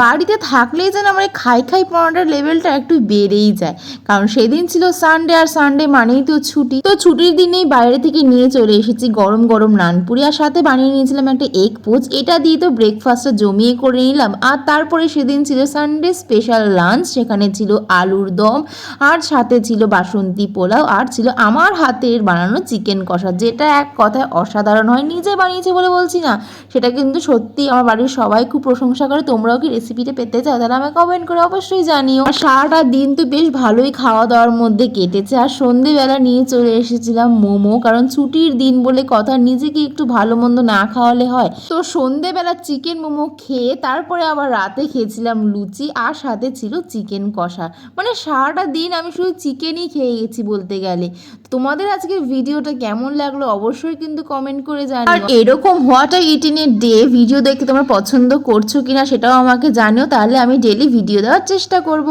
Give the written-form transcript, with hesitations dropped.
বাড়িতে থাকলেই যেন আমার এই খাই খাই পড়াটার লেভেলটা একটু বেড়েই যায়, কারণ সেদিন ছিল সানডে, আর সানডে মানেই তো ছুটি। তো ছুটির দিনেই বাইরে থেকে নিয়ে চলে এসেছি গরম গরম নানপুরি, আর সাথে বানিয়ে নিয়েছিলাম একটা এগ পোচ। এটা দিয়ে তো ব্রেকফাস্টটা জমিয়ে করে নিলাম। আর তারপরে সেদিন ছিল সানডে স্পেশাল লাঞ্চ, সেখানে ছিল আলুর দম, আর সাথে ছিল বাসন্তী পোলাও, আর ছিল আমার হাতের বানানো চিকেন কষা, যেটা এক কথায় অসাধারণ হয়। নিজে বানিয়েছে বলে বলছি না, সেটা কিন্তু সত্যি আমার বাড়ির সবাই খুব প্রশংসা করে। তোমরাও কি রেসিপিটা পেতে চাও? তাহলে আমাকে কমেন্ট করে অবশ্যই জানিও। আর সারাটা দিন তো বেশ ভালোই খাওয়া দাওয়ার মধ্যে কেটেছে। আর সন্ধেবেলা নিয়ে চলে এসেছিলাম মোমো, কারণ ছুটির দিন বলে কথা, নিজেকে একটু ভালো মন্দ না খাওয়ালে হয়। তো সন্ধেবেলা চিকেন মোমো খেয়ে তারপরে আবার রাতে খেয়েছিলাম লুচি, আর সাথে ছিল চিকেন কষা। মানে সারাটা দিন আমি শুধু চিকেনই খেয়ে গেছি বলতে গেলে। তোমাদের আজকে ভিডিওটা কেমন লাগলো অবশ্যই কিন্তু কমেন্ট করে জানিও। আর এরকম what are it in a day video দেখতে তোমরা পছন্দ করছো কিনা সেটাও আমাকে জানিও, তাহলে আমি ডেলি ভিডিও দেওয়ার চেষ্টা করব।